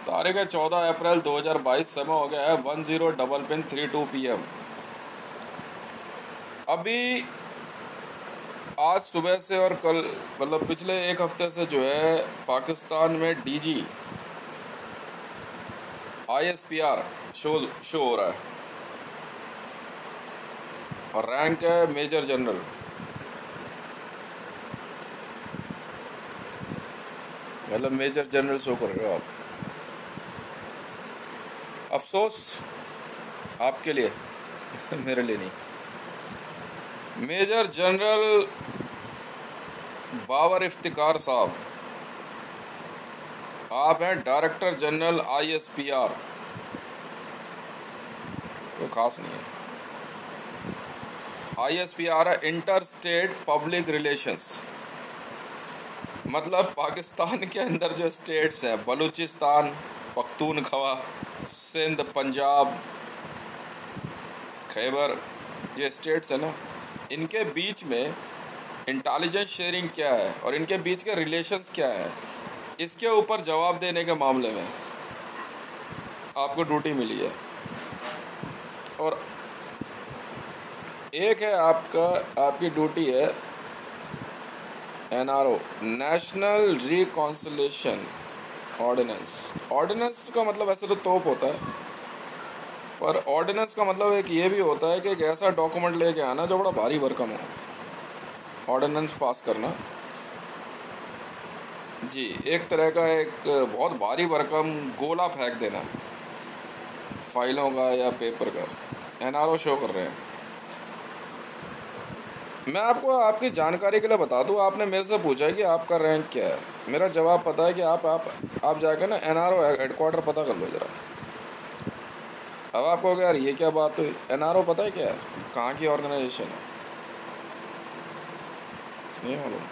तारीख है 14 अप्रैल 2022। समय हो गया है 10:32 PM। अभी आज सुबह से और कल मतलब पिछले एक हफ्ते से जो है पाकिस्तान में DG ISPR शो हो रहा है और रैंक है मेजर जनरल। मतलब मेजर जनरल शो कर रहे हो आप। अफसोस आपके लिए मेरे लिए नहीं। मेजर जनरल बाबर इफ्तिकार साहब, आप हैं डायरेक्टर जनरल ISPR। कोई खास नहीं है। ISPR है इंटर स्टेट पब्लिक रिलेशंस। मतलब पाकिस्तान के अंदर जो स्टेट्स हैं, बलूचिस्तान, पख्तूनख्वा, सिंध, पंजाब, खैबर, ये स्टेट्स हैं ना, इनके बीच में इंटेलिजेंस शेयरिंग क्या है और इनके बीच के रिलेशंस क्या है, इसके ऊपर जवाब देने के मामले में आपको ड्यूटी मिली है। और एक है आपकी ड्यूटी है NRO, national reconciliation Ordinance. Ordinance का मतलब ऐसे तो तोप होता है, पर ऑर्डिनेंस का मतलब एक ये भी होता है कि एक ऐसा डॉक्यूमेंट लेके आना जो बड़ा भारी भरकम हो। ऑर्डिनेंस पास करना जी एक तरह का एक बहुत भारी भरकम गोला फेंक देना फाइलों का या पेपर का। NRO शो कर रहे हैं। मैं आपको आपकी जानकारी के लिए बता दूं, आपने मेरे से पूछा है कि आपका रैंक क्या है। मेरा जवाब पता है कि आप जाकर ना NRO हेडक्वार्टर पता कर लो ज़रा। अब आपको कहोगे यार ये क्या बात हुई। NRO पता है क्या है, कहाँ की ऑर्गेनाइजेशन है? नहीं मालूम?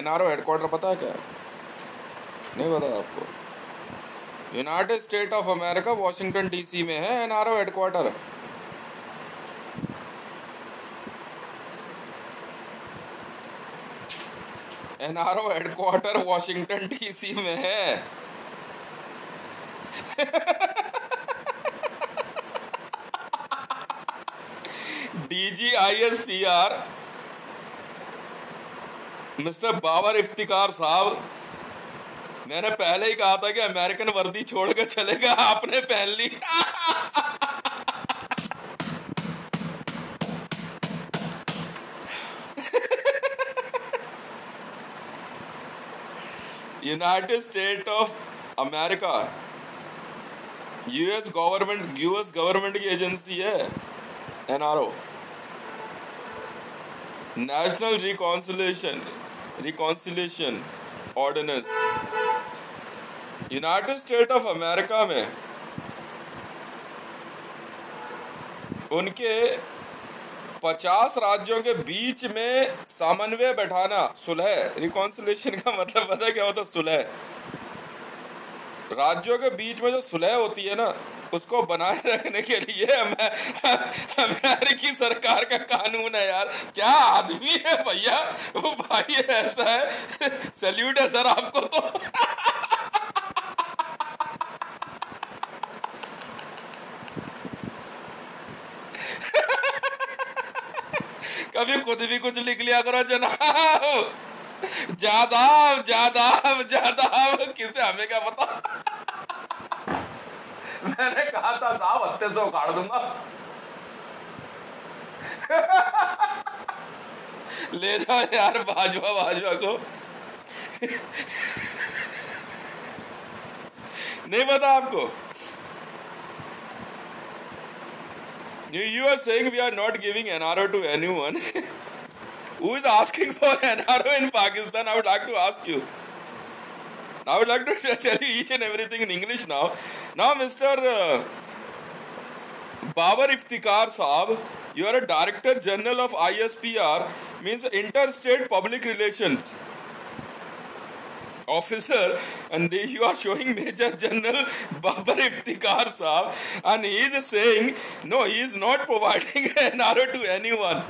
NRO हेडक्वार्टर पता है क्या है? नहीं पता आपको? United State of America Washington DC में है NRO headquarter. NRO headquarter Washington DC में है। DG ISPR mister Babar Iftikhar साहब, मैंने पहले ही कहा था कि अमेरिकन वर्दी छोड़ के चलेगा, आपने पहन ली। United State of America US government की एजेंसी है NRO, national reconciliation ordinance. United State of America में उनके 50 राज्यों के बीच में समन्वय बैठाना, सुलह। रिकॉन्सिलेशन का मतलब पता है क्या होता है? सुलह। राज्यों के बीच में जो सुलह होती है ना, उसको बनाए रखने के लिए अमेरिकी सरकार का कानून है। यार क्या आदमी है भैया वो भाई, ऐसा है। सैल्यूट है सर आपको तो। कभी खुद भी कुछ लिख लिया करो जनाब। जादाब जादाब जादाब, किसे हमें क्या पता। मैंने कहा था साहब हत्ते से उखाड़ दूंगा। ले जाओ यार भाजपा को। नहीं पता आपको? You are saying we are not giving NRO to anyone. Who is asking for NRO in Pakistan? I would like to ask you. I would like to tell you each and everything in English now. Now, Mr. Babar Iftikhar Saab, you are a Director General of ISPR, means Interstate Public Relations Officer, and you are showing Major General Babar Iftikhar Saab, and he is saying, no, he is not providing NRO to anyone.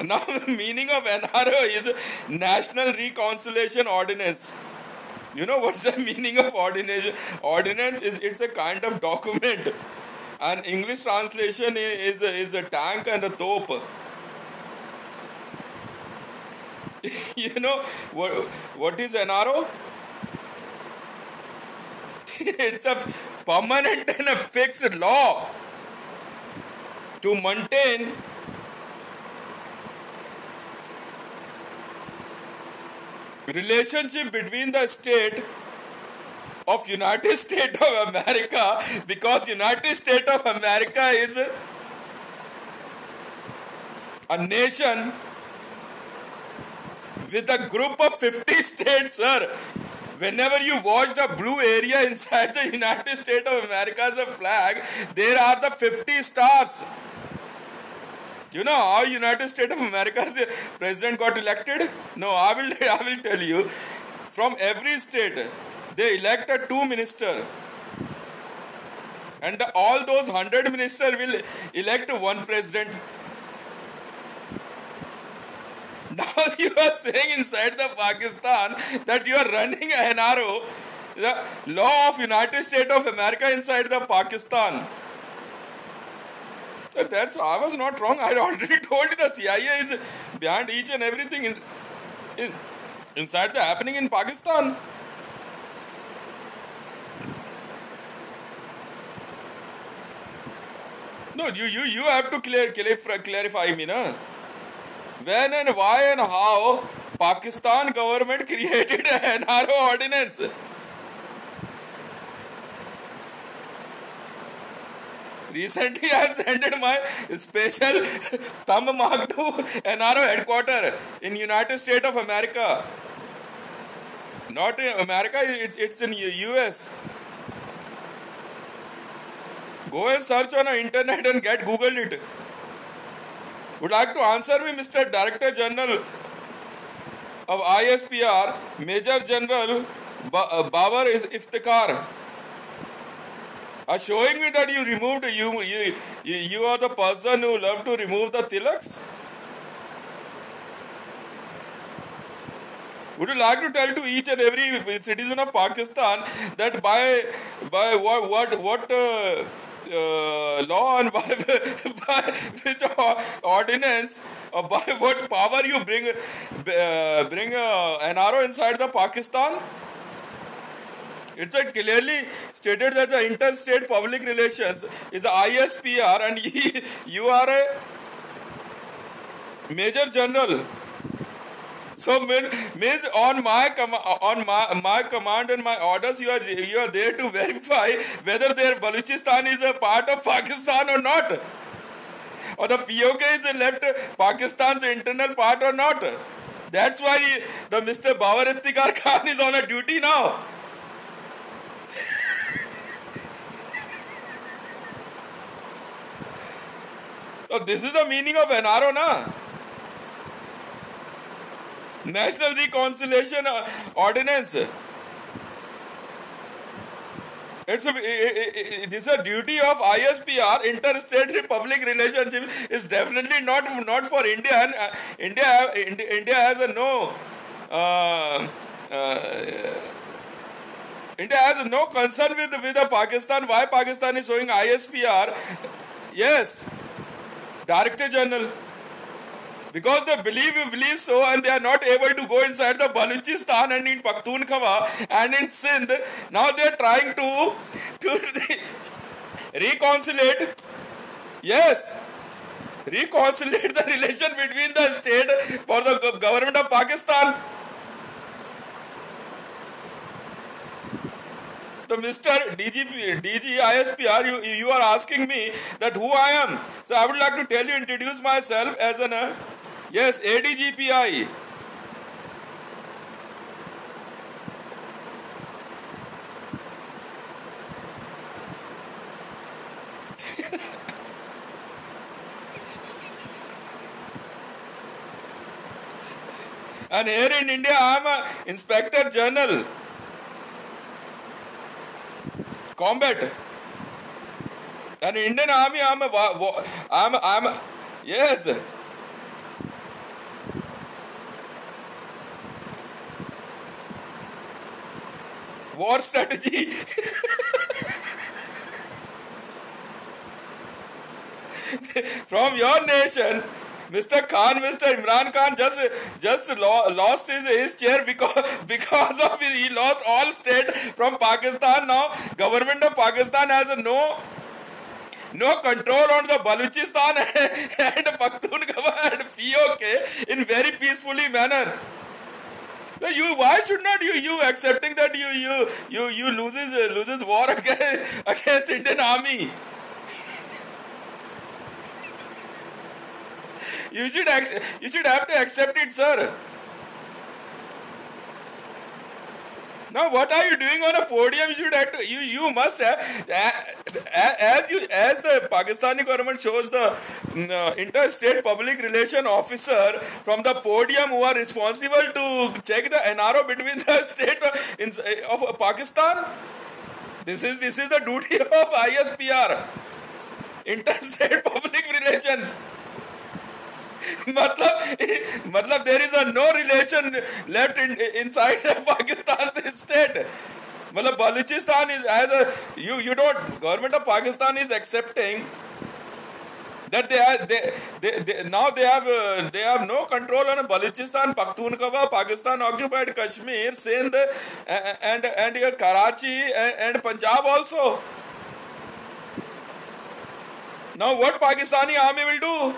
Now, the meaning of NRO is National Reconciliation Ordinance. You know what's the meaning of ordination? Ordinance is it's a kind of document. An English translation is a tank and a top. You know what is NRO? It's a permanent and a fixed law to maintain relationship between the state of United States of America, because United States of America is a nation with a group of 50 states, sir. Whenever you watched a blue area inside the United States of America's flag, there are the 50 stars. You know how United States of America's president got elected? No, I will tell you. From every state, they elected 2 ministers. And all those 100 ministers will elect 1 president. Now you are saying inside the Pakistan that you are running an NRO, the law of United States of America inside the Pakistan. So I was not wrong. I already told you the CIA is behind each and everything inside the happening in Pakistan. No, you have to clarify me, na? When and why and how Pakistan government created an NRO ordinance. Recently, I sent my special thumb mark to NRO headquarters in United States of America. Not in America, it's in US. Go and search on the internet and Google it. Would like to answer me, Mr. Director General of ISPR, Major General Babar Iftikhar, showing me that you removed, you are the person who love to remove the tilaks? Would you like to tell to each and every citizen of Pakistan that by what law and by which ordinance or by what power you bring NRO inside the Pakistan? It's clearly stated that the interstate public relations is the ISPR and you are a major general. So means on my command and my orders, you are there to verify whether their Balochistan is a part of Pakistan or not, or the POK is left Pakistan's internal part or not. That's why the Mr. Babar Iftikhar Khan is on a duty now. So this is the meaning of NRO, na? National Reconciliation Ordinance. This is a duty of ISPR, interstate public relationship. Is definitely not for India. And India has a no. India has no concern with the Pakistan. Why Pakistan is showing ISPR? Yes, Director General. Because they believe so, and they are not able to go inside the Balochistan and in Pakhtunkhwa and in Sindh. Now they are trying to reconcile. Yes, reconcile the relation between the state for the government of Pakistan. So Mr. DG ISPR, you are asking me that who I am. So I would like to introduce myself as an yes, ADGPI. And here in India, I am an Inspector General. Combat. And Indian Army, I'm yes. war strategy. From your nation, Mr. Khan, Mr. Imran Khan lost his chair because of it. He lost all state from Pakistan. Now government of Pakistan has no control on the Baluchistan and Pakhtunkhwa and POK in very peacefully manner. So why should not you accepting that you loses war against Indian army? You should have to accept it, sir. Now, what are you doing on a podium? You must have, as the Pakistani government shows the interstate public relation officer from the podium who are responsible to check the NRO between the state of Pakistan. This is the duty of ISPR, interstate public relations. मतलब there is no relation left inside Pakistan's state. मतलब Baluchistan is as a you don't, government of Pakistan is accepting that they have no control on Baluchistan, Pakhtunkhwa, Pakistan occupied Kashmir, Sindh, and Karachi and Punjab also. Now what Pakistani army will do?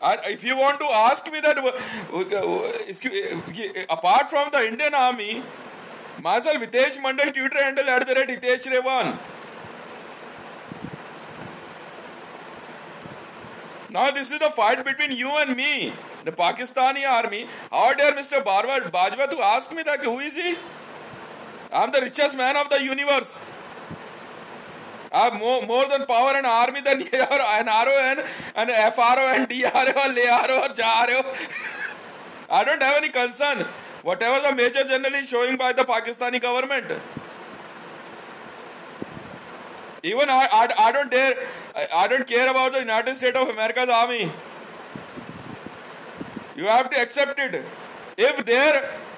If you want to ask me that, apart from the Indian army, myself Hitesh Mandal, Twitter handle @Hitesh Revan. Now this is the fight between you and me, the Pakistani army. How dare Mr. Bajwa to ask me that? Who is he? I am the richest man of the universe. I have more than power and army than your NRO and FRO and DRO, LARO or JARO. I don't have any concern. Whatever the Major General is showing by the Pakistani government. Even I don't care about the United States of America's army. You have to accept it.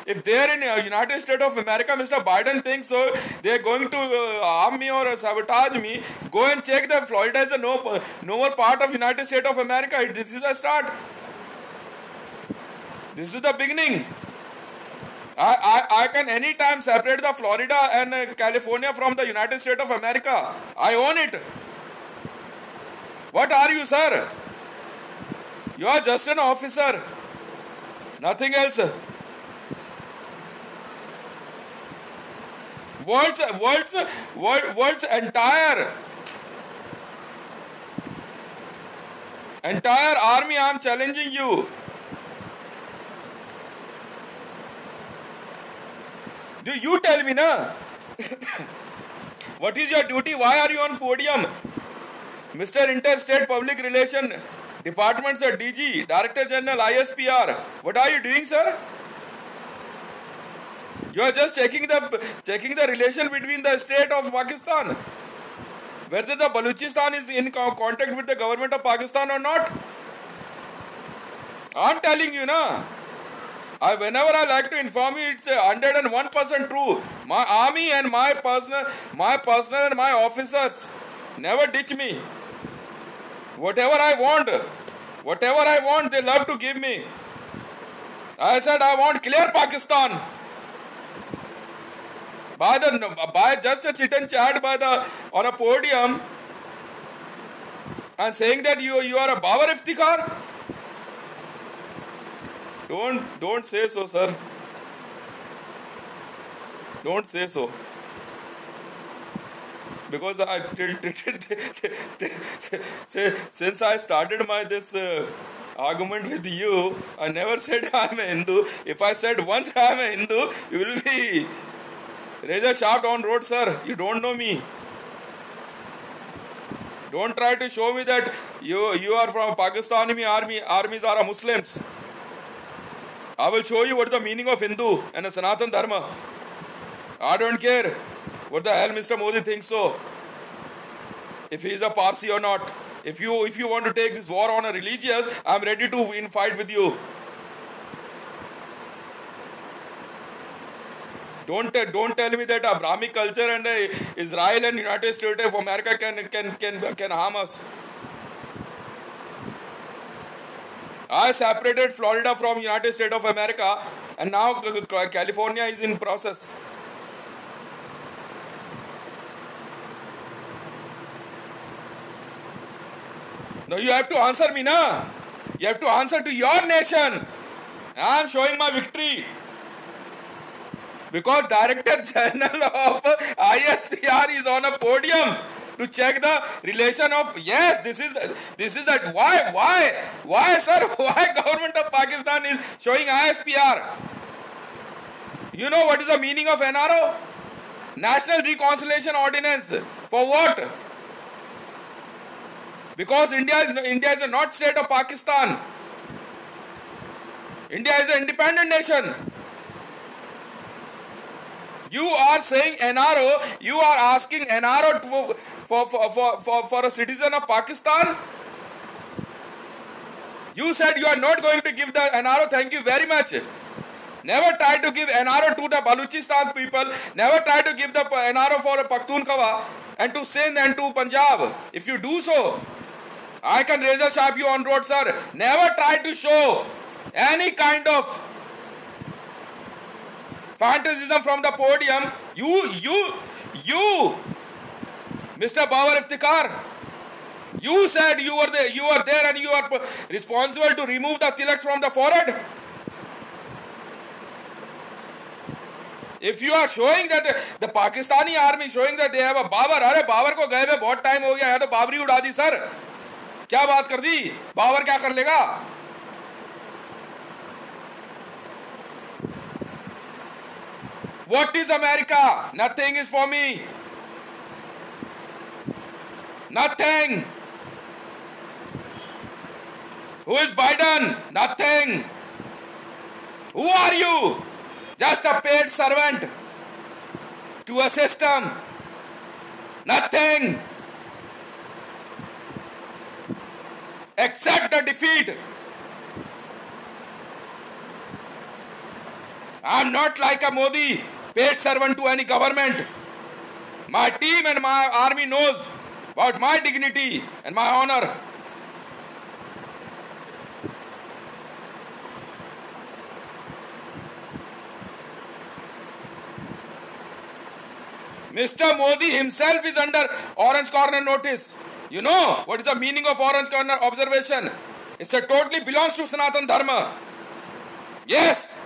If they're in United States of America, Mr. Biden thinks so, they're going to arm me or sabotage me, go and check that Florida is no more part of United States of America. This is a start. This is the beginning. I can anytime separate the Florida and California from the United States of America. I own it. What are you, sir? You are just an officer. Nothing else. World's entire army, I am challenging you. Do you tell me, na? What is your duty? Why are you on podium? Mr. Interstate Public Relation Department, sir, DG, Director General, ISPR. What are you doing, sir? You are just checking the relation between the state of Pakistan. Whether the Baluchistan is in contact with the government of Pakistan or not. I am telling you, na. Whenever I like to inform you, it's 101% true. My army and my personal and my officers never ditch me. Whatever I want, they love to give me. I said I want clear Pakistan. By just a chit and chat on a podium and saying that you are a Babar Iftikhar. Don't say so, sir. Don't say so. Because since I started this argument with you, I never said I am a Hindu. If I said once I am a Hindu, you will be razor sharp on road, sir. You don't know me. Don't try to show me that you are from Pakistani army. Armies are Muslims. I will show you what the meaning of Hindu and a Sanatan Dharma. I don't care what the hell Mr. Modi thinks so. If he is a Parsi or not. If you want to take this war on a religious, I am ready to fight with you. Don't tell me that Abrahamic culture and Israel and United States of America can harm us. I separated Florida from United States of America, and now California is in process. No, you have to answer me, na. You have to answer to your nation. I am showing my victory. Because Director General of ISPR is on a podium to check the relation of, yes, this is that. Why, sir? Why government of Pakistan is showing ISPR? You know what is the meaning of NRO? National Reconciliation Ordinance. For what? Because India is not state of Pakistan. India is an independent nation. You are saying NRO, you are asking NRO for a citizen of Pakistan. You said you are not going to give the NRO, thank you very much. Never try to give NRO to the Balochistan people, never try to give the NRO for a Pakhtunkhwa and to Sindh and to Punjab. If you do so, I can razor sharp you on road, sir. Never try to show any kind of fantasism from the podium. You, Mr. Babar Iftikhar, you said you were there and you are responsible to remove the tilaks from the forehead. If you are showing that the Pakistani army showing that they have a Babar, अरे बाबर को गए हुए बहुत time हो गया है तो बाबरी उड़ा दी सर. क्या बात कर दी? बाबर क्या कर लेगा? What is America? Nothing is for me. Nothing. Who is Biden? Nothing. Who are you? Just a paid servant to a system. Nothing. Accept the defeat. I am not like a Modi, paid servant to any government. My team and my army knows about my dignity and my honor. Mr. Modi himself is under orange corner notice. You know what is the meaning of orange corner observation? It totally belongs to Sanatan Dharma. Yes.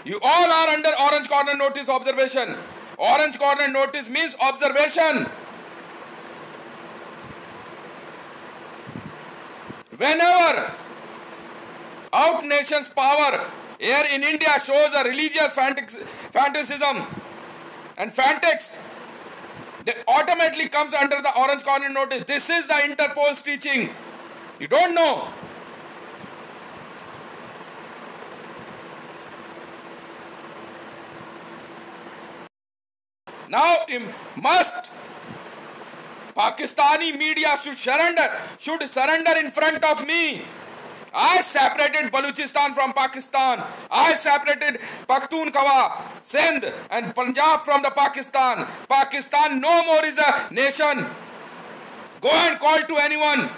You all are under orange corner notice observation. Orange corner notice means observation. Whenever out nation's power here in India shows a religious fanaticism and fanatics, they automatically comes under the orange corner notice. This is the Interpol's teaching. You don't know. Now, Pakistani media should surrender in front of me. I separated Balochistan from Pakistan. I separated Pakhtunkhwa, Sindh and Punjab from the Pakistan. Pakistan no more is a nation. Go and call to anyone.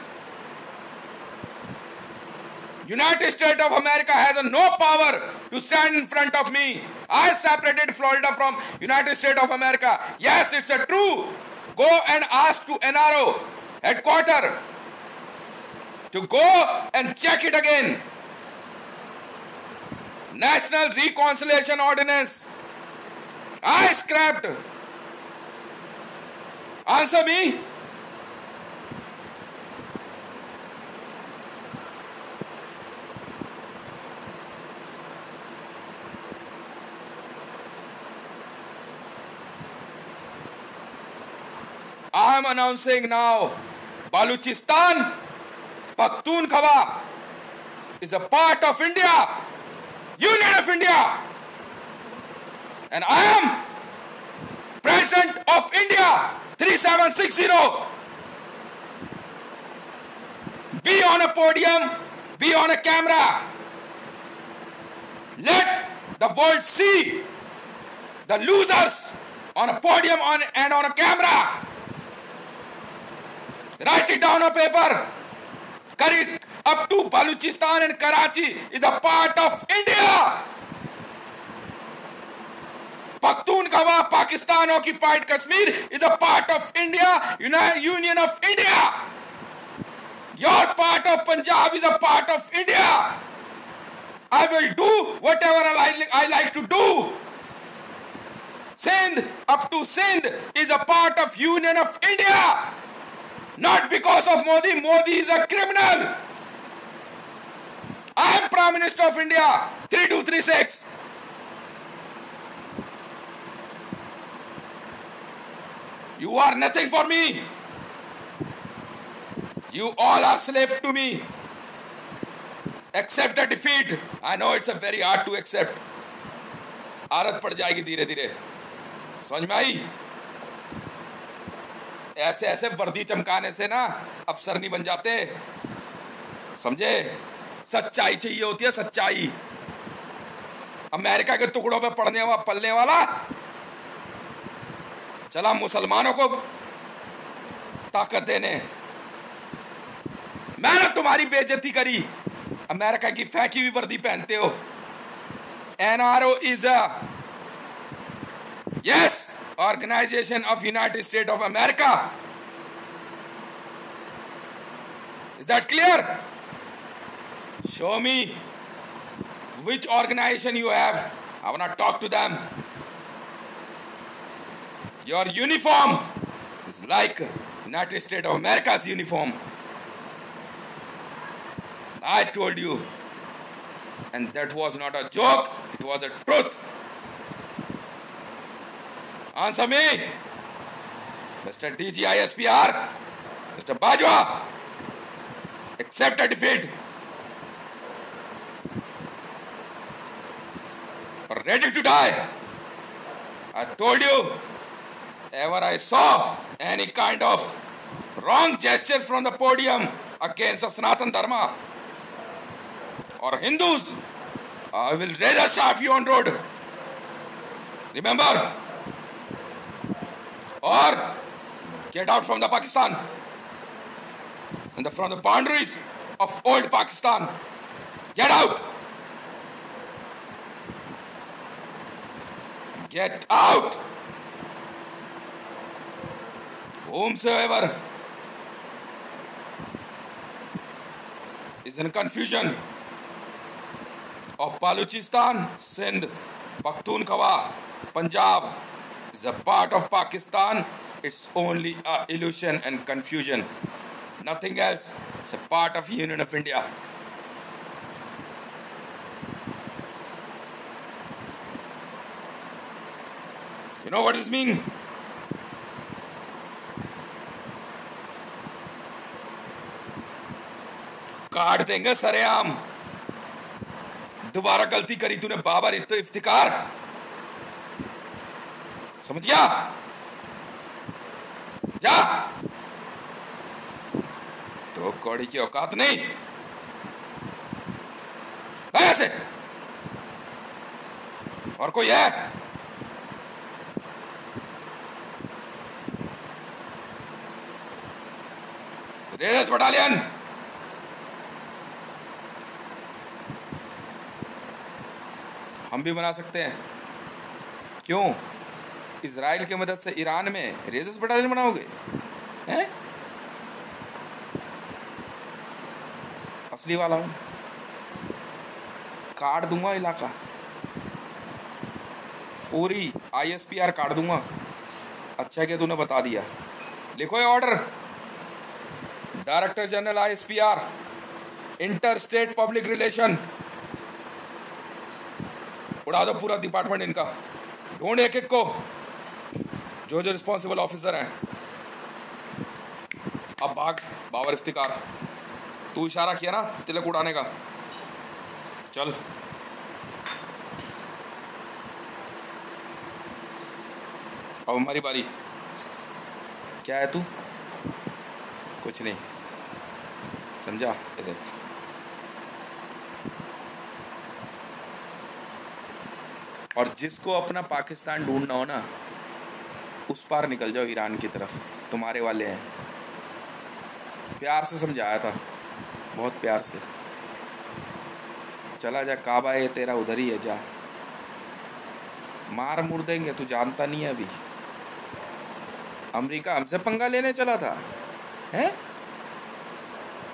United States of America has no power to stand in front of me. I separated Florida from United States of America. Yes, it's a true. Go and ask to NRO headquarters to go and check it again. National Reconciliation Ordinance. I scrapped. Answer me. I am announcing now, Balochistan, Pakhtunkhwa is a part of India, Union of India. And I am President of India, 3760. Be on a podium, be on a camera. Let the world see the losers on a podium and on a camera. Write it down on paper. Up to Baluchistan and Karachi is a part of India. Pakhtunkhwa, Pakistan occupied Kashmir is a part of India, Union of India. Your part of Punjab is a part of India. I will do whatever I like to do. Sindh, up to Sindh, is a part of Union of India. Not because of Modi. Modi is a criminal. I am Prime Minister of India. 3236. You are nothing for me. You all are slaves to me. Accept the defeat. I know it's a very hard to accept. आदत पड़ जाएगी धीरे धीरे. समझ में आई? ऐसे ऐसे वर्दी चमकाने से ना अफसर नहीं बन जाते. समझे? सच्चाई चाहिए होती है, सच्चाई. अमेरिका के टुकड़ों पे पलने वाला चला मुसलमानों को ताकत देने. मैंने तुम्हारी बेइज्जती करी. अमेरिका की फेंकी हुई वर्दी पहनते हो. NRO is a organization of United States of America. Is that clear? Show me which organization you have. I want to talk to them. Your uniform is like United States of America's uniform. I told you. And that was not a joke, it was a truth. Answer me, Mr. DGISPR, Mr. Bajwa. Accept a defeat. Or ready to die. I told you, ever I saw any kind of wrong gestures from the podium against the Sanatan Dharma or Hindus, I will razor sharp you on road. Remember? Or get out from the Pakistan and from the boundaries of old Pakistan. Get out. Get out. Whomsoever is in confusion of Baluchistan, Sindh, Pakhtunkhwa, Punjab is a part of Pakistan, it's only an illusion and confusion. Nothing else. It's a part of Union of India. You know what this means? काट देंगे सरेआम. दोबारा गलती करी तूने बाबर इफ्तिकार. समझ गया? जा. तो कौड़ी की औकात नहीं. ऐसे और कोई है? Readers battalion. हम भी बना सकते हैं. क्यों? इजराइल की मदद से ईरान में रेजर्स बटालियन बनाओगे? हैं? असली वाला हूं. काट दूंगा इलाका. पूरी ISPR काट दूंगा. अच्छा कि तूने बता दिया. लिखो ये order. Director general ISPR, inter state public relation. उड़ा दो पूरा डिपार्टमेंट इनका. ढूंढ एक एक को जो जो रिस्पॉन्सिबल ऑफिसर हैं. अब भाग बाबर इफ्तिकार. तू इशारा किया ना तिलक उड़ाने का. चल. अब हमारी बारी. क्या है तू? कुछ नहीं. समझा? ये देख. और जिसको अपना पाकिस्तान ढूंढना हो ना, उस पार निकल जाओ ईरान की तरफ, तुम्हारे वाले हैं। प्यार से समझाया था, बहुत प्यार से। चला जा, काबा है तेरा, उधर ही है, जा। मार मुर देंगे, तू जानता नहीं है अभी। अमेरिका हमसे पंगा लेने चला था, हैं?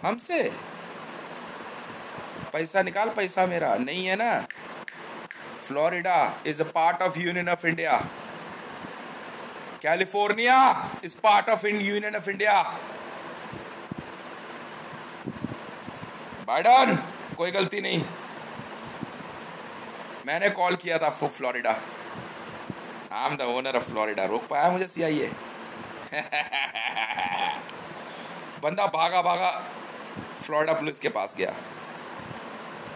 हमसे पैसा निकाल, पैसा मेरा नहीं है ना। Florida is a part of Union of India. California is part of Union of India. Biden, कोई गलती नहीं। मैंने कॉल किया था Florida. I am the owner of Florida. रोक पाया मुझे CIA? बंदा भागा भागा फ्लोरिडा पुलिस के पास गया।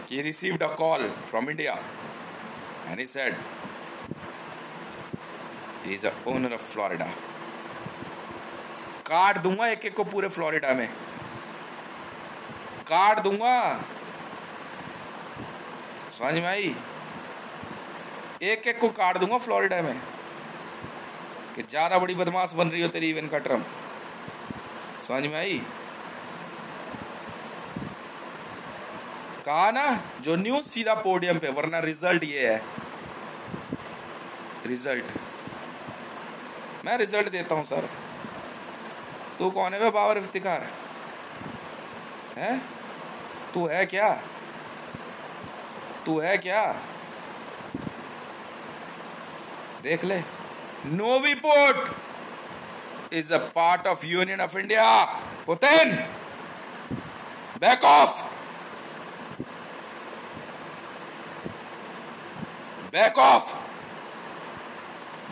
He received a call from India and he said he is the owner of Florida. काट दूंगा एक एक को पूरे फ्लोरिडा में, काट दूंगा। समझ में आई? एक एक को काट दूंगा फ्लोरिडा में। कि ज्यादा बड़ी बदमाश बन रही हो तेरी इवेंका ट्रम्प। समझ में आई? कहा ना, जो न्यूज सीधा पोडियम पे, वरना रिजल्ट ये है। रिजल्ट मैं रिजल्ट देता हूं सर। तू कौन है बे बाबर इफ्तिकार? है तू है क्या? तू है क्या? देख ले। Novi port is a part of Union of India. Putin, back off, back off.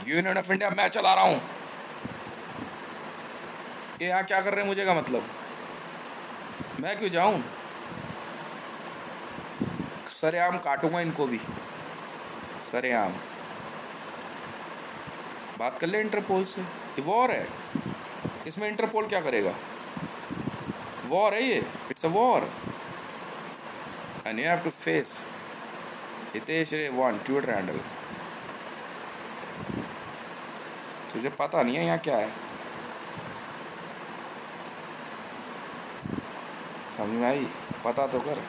Union of India मैं चला रहा हूं। ये यहां क्या कर रहे हैं मुझे का मतलब? मैं क्यों जाऊं? सरेआम काटूंगा इनको भी, सरेआम। बात कर ले इंटरपोल से। ये वॉर है, इसमें इंटरपोल क्या करेगा? वॉर है ये, it's a war and you have to face. Hitesh Ray 1 Twitter handle. तुझे पता नहीं है यहाँ क्या है? समझ में आई? पता तो कर,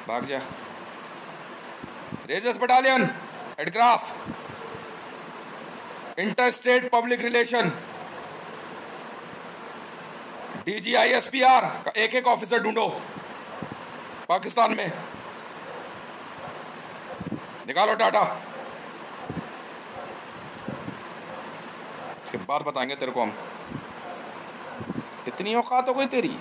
भाग जा। रेजर्स बटालियन एडग्राफ, inter state public relation, DGISPR का एक एक ऑफिसर ढूंढो पाकिस्तान में। निकालो डाटा, इसके बाद बताएंगे तेरे को हम। इतनी औकात हो गई तेरी?